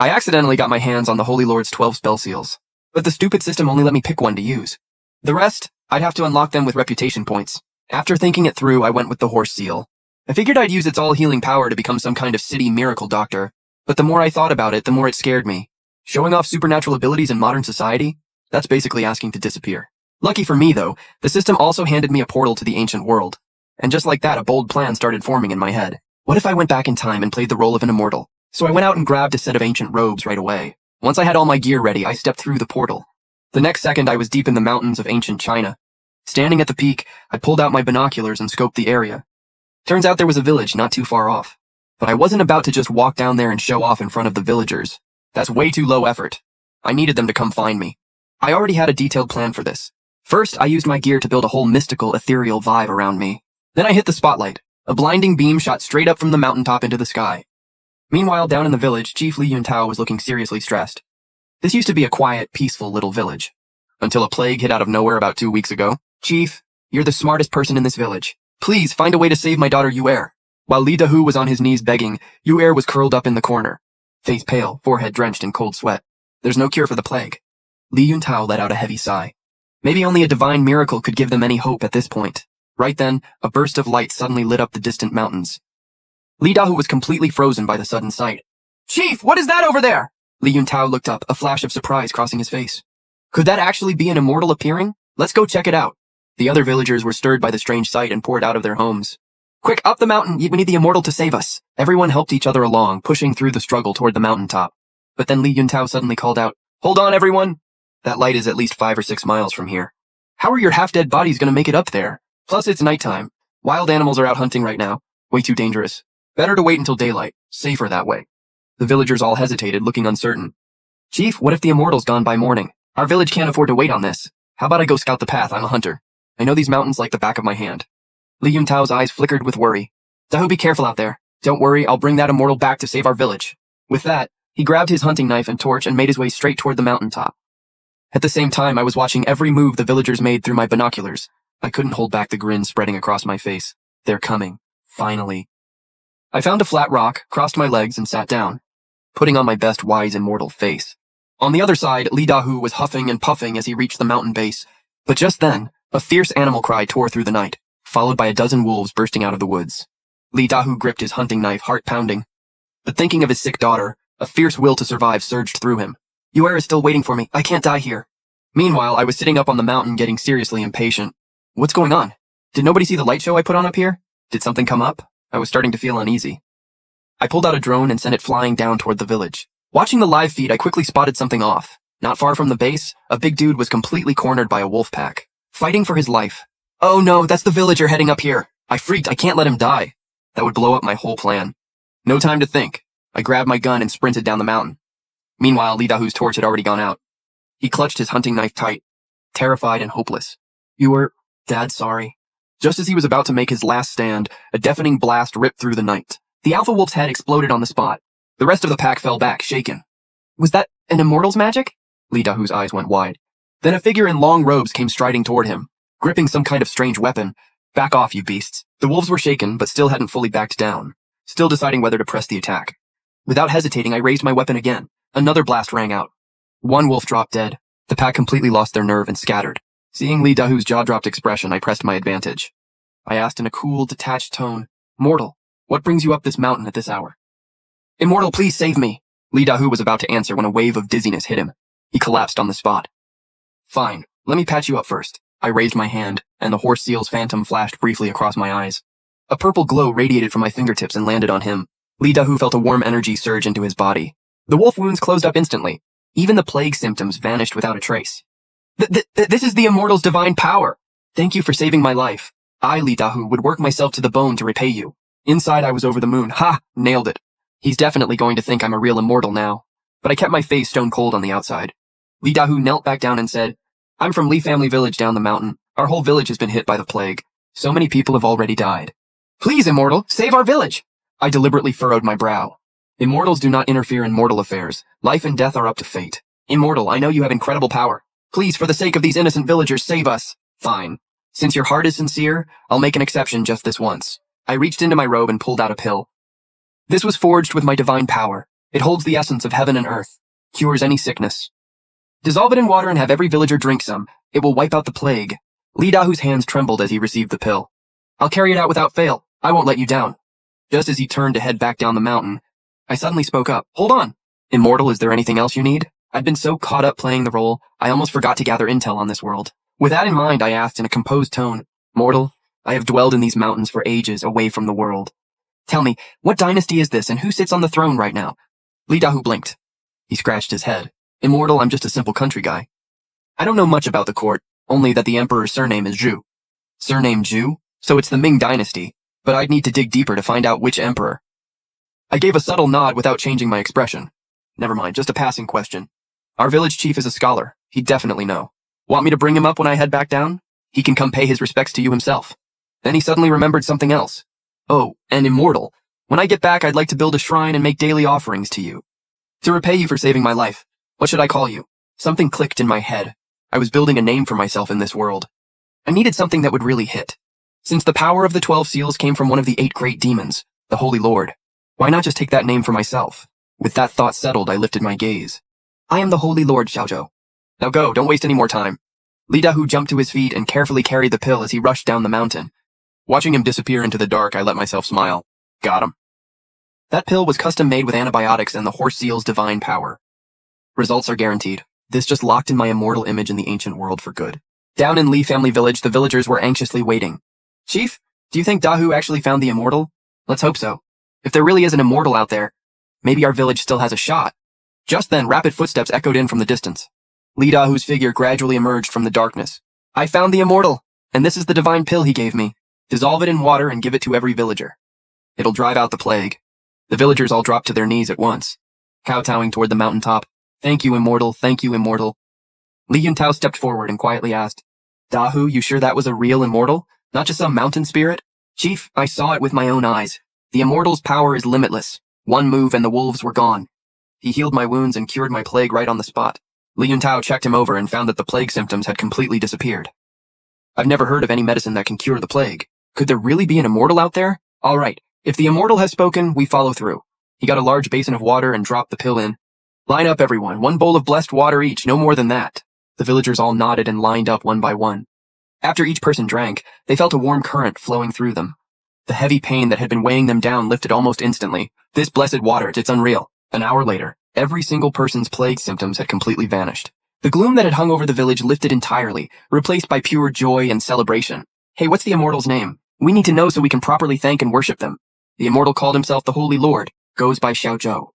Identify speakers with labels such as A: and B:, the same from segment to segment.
A: I accidentally got my hands on the Holy Lord's 12 spell seals, but the stupid system only let me pick one to use. The rest, I'd have to unlock them with reputation points. After thinking it through, I went with the horse seal. I figured I'd use its all-healing power to become some kind of city miracle doctor, but the more I thought about it, the more it scared me. Showing off supernatural abilities in modern society? That's basically asking to disappear. Lucky for me, though, the system also handed me a portal to the ancient world. And just like that, a bold plan started forming in my head. What if I went back in time and played the role of an immortal? So I went out and grabbed a set of ancient robes right away. Once I had all my gear ready, I stepped through the portal. The next second, I was deep in the mountains of ancient China. Standing at the peak, I pulled out my binoculars and scoped the area. Turns out there was a village not too far off. But I wasn't about to just walk down there and show off in front of the villagers. That's way too low effort. I needed them to come find me. I already had a detailed plan for this. First, I used my gear to build a whole mystical, ethereal vibe around me. Then I hit the spotlight. A blinding beam shot straight up from the mountaintop into the sky. Meanwhile, down in the village, Chief Li Yuntao was looking seriously stressed. This used to be a quiet, peaceful little village. Until a plague hit out of nowhere about 2 weeks ago. Chief, you're the smartest person in this village. Please, find a way to save my daughter Yu'er. While Li Dahu was on his knees begging, Yu'er was curled up in the corner. Face pale, forehead drenched in cold sweat. There's no cure for the plague. Li Yuntao let out a heavy sigh. Maybe only a divine miracle could give them any hope at this point. Right then, a burst of light suddenly lit up the distant mountains. Li Dahu was completely frozen by the sudden sight. Chief, what is that over there? Li Yuntao looked up, a flash of surprise crossing his face. Could that actually be an immortal appearing? Let's go check it out. The other villagers were stirred by the strange sight and poured out of their homes. Quick, up the mountain, we need the immortal to save us. Everyone helped each other along, pushing through the struggle toward the mountaintop. But then Li Yuntao suddenly called out, Hold on, everyone! That light is at least 5 or 6 miles from here. How are your half-dead bodies going to make it up there? Plus, it's nighttime. Wild animals are out hunting right now. Way too dangerous. Better to wait until daylight. Safer that way. The villagers all hesitated, looking uncertain. Chief, what if the immortal's gone by morning? Our village can't afford to wait on this. How about I go scout the path? I'm a hunter. I know these mountains like the back of my hand. Li Yuntao's eyes flickered with worry. Dahu, be careful out there. Don't worry, I'll bring that immortal back to save our village. With that, he grabbed his hunting knife and torch and made his way straight toward the mountaintop. At the same time, I was watching every move the villagers made through my binoculars. I couldn't hold back the grin spreading across my face. They're coming. Finally. I found a flat rock, crossed my legs, and sat down, putting on my best wise immortal face. On the other side, Li Dahu was huffing and puffing as he reached the mountain base. But just then, a fierce animal cry tore through the night, followed by a dozen wolves bursting out of the woods. Li Dahu gripped his hunting knife, heart pounding. But thinking of his sick daughter, a fierce will to survive surged through him. Yu'er is still waiting for me. I can't die here. Meanwhile, I was sitting up on the mountain getting seriously impatient. What's going on? Did nobody see the light show I put on up here? Did something come up? I was starting to feel uneasy. I pulled out a drone and sent it flying down toward the village. Watching the live feed, I quickly spotted something off. Not far from the base, a big dude was completely cornered by a wolf pack, fighting for his life. Oh no, that's the villager heading up here. I freaked. I can't let him die. That would blow up my whole plan. No time to think. I grabbed my gun and sprinted down the mountain. Meanwhile, Li Dahu's torch had already gone out. He clutched his hunting knife tight, terrified and hopeless. Dad, sorry. Just as he was about to make his last stand, a deafening blast ripped through the night. The alpha wolf's head exploded on the spot. The rest of the pack fell back, shaken. Was that an immortal's magic? Li Dahu's eyes went wide. Then a figure in long robes came striding toward him, gripping some kind of strange weapon. Back off, you beasts. The wolves were shaken, but still hadn't fully backed down, still deciding whether to press the attack. Without hesitating, I raised my weapon again. Another blast rang out. One wolf dropped dead. The pack completely lost their nerve and scattered. Seeing Li Dahu's jaw-dropped expression, I pressed my advantage. I asked in a cool, detached tone, Mortal, what brings you up this mountain at this hour? Immortal, please save me. Li Dahu was about to answer when a wave of dizziness hit him. He collapsed on the spot. Fine, let me patch you up first. I raised my hand, and the horse seal's phantom flashed briefly across my eyes. A purple glow radiated from my fingertips and landed on him. Li Dahu felt a warm energy surge into his body. The wolf wounds closed up instantly. Even the plague symptoms vanished without a trace. This is the immortal's divine power. Thank you for saving my life. I, Li Dahu, would work myself to the bone to repay you. Inside, I was over the moon. Ha! Nailed it. He's definitely going to think I'm a real immortal now. But I kept my face stone cold on the outside. Li Dahu knelt back down and said, I'm from Li family village down the mountain. Our whole village has been hit by the plague. So many people have already died. Please, immortal, save our village. I deliberately furrowed my brow. Immortals do not interfere in mortal affairs. Life and death are up to fate. Immortal, I know you have incredible power. Please, for the sake of these innocent villagers, save us. Fine. Since your heart is sincere, I'll make an exception just this once. I reached into my robe and pulled out a pill. This was forged with my divine power. It holds the essence of heaven and earth, cures any sickness. Dissolve it in water and have every villager drink some. It will wipe out the plague. Li Dahu's hands trembled as he received the pill. I'll carry it out without fail. I won't let you down. Just as he turned to head back down the mountain, I suddenly spoke up. Hold on. Immortal, is there anything else you need? I'd been so caught up playing the role, I almost forgot to gather intel on this world. With that in mind, I asked in a composed tone, Mortal, I have dwelled in these mountains for ages away from the world. Tell me, what dynasty is this and who sits on the throne right now? Li Dahu blinked. He scratched his head. Immortal, I'm just a simple country guy. I don't know much about the court, only that the emperor's surname is Zhu. Surname Zhu? So it's the Ming dynasty, but I'd need to dig deeper to find out which emperor. I gave a subtle nod without changing my expression. Never mind, just a passing question. Our village chief is a scholar. He'd definitely know. Want me to bring him up when I head back down? He can come pay his respects to you himself. Then he suddenly remembered something else. Oh, and Immortal. When I get back, I'd like to build a shrine and make daily offerings to you. To repay you for saving my life. What should I call you? Something clicked in my head. I was building a name for myself in this world. I needed something that would really hit. Since the power of the 12 seals came from one of the 8 great demons, the Holy Lord, why not just take that name for myself? With that thought settled, I lifted my gaze. I am the Holy Lord, Xiaozhou. Now go, don't waste any more time. Li Dahu jumped to his feet and carefully carried the pill as he rushed down the mountain. Watching him disappear into the dark, I let myself smile. Got him. That pill was custom made with antibiotics and the horse seal's divine power. Results are guaranteed. This just locked in my immortal image in the ancient world for good. Down in Li family village, the villagers were anxiously waiting. Chief, do you think Dahu actually found the immortal? Let's hope so. If there really is an immortal out there, maybe our village still has a shot. Just then, rapid footsteps echoed in from the distance. Li Dahu's figure gradually emerged from the darkness. I found the immortal, and this is the divine pill he gave me. Dissolve it in water and give it to every villager. It'll drive out the plague. The villagers all dropped to their knees at once, kowtowing toward the mountaintop. Thank you, immortal. Thank you, immortal. Li Yuntao stepped forward and quietly asked, Dahu, you sure that was a real immortal? Not just some mountain spirit? Chief, I saw it with my own eyes. The immortal's power is limitless. One move and the wolves were gone. He healed my wounds and cured my plague right on the spot. Li Yuntao checked him over and found that the plague symptoms had completely disappeared. I've never heard of any medicine that can cure the plague. Could there really be an immortal out there? All right, if the immortal has spoken, we follow through. He got a large basin of water and dropped the pill in. Line up, everyone. 1 bowl of blessed water each, no more than that. The villagers all nodded and lined up one by one. After each person drank, they felt a warm current flowing through them. The heavy pain that had been weighing them down lifted almost instantly. This blessed water, it's unreal. An hour later, every single person's plague symptoms had completely vanished. The gloom that had hung over the village lifted entirely, replaced by pure joy and celebration. Hey, what's the immortal's name? We need to know so we can properly thank and worship them. The immortal called himself the Holy Lord, goes by Xiaozhou.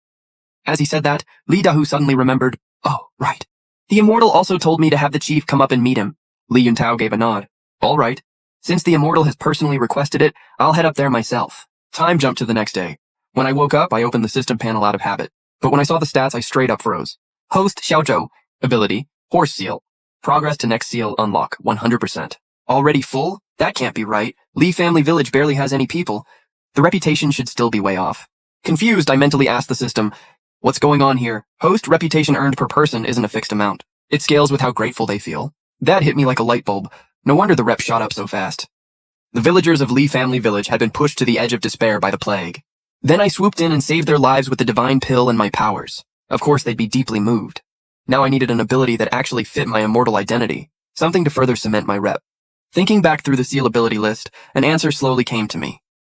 A: As he said that, Li Dahu suddenly remembered, oh, right. The immortal also told me to have the chief come up and meet him. Li Yuntao gave a nod. All right. Since the immortal has personally requested it, I'll head up there myself. Time jumped to the next day. When I woke up, I opened the system panel out of habit. But when I saw the stats, I straight up froze. Host Xiaozhou. Ability, Horse Seal. Progress to next seal unlock, 100%. Already full? That can't be right. Li family village barely has any people. The reputation should still be way off. Confused, I mentally asked the system, what's going on here? Host reputation earned per person isn't a fixed amount. It scales with how grateful they feel. That hit me like a light bulb. No wonder the rep shot up so fast. The villagers of Li family village had been pushed to the edge of despair by the plague. Then I swooped in and saved their lives with the divine pill and my powers. Of course, they'd be deeply moved. Now I needed an ability that actually fit my immortal identity, something to further cement my rep. Thinking back through the seal ability list, an answer slowly came to me.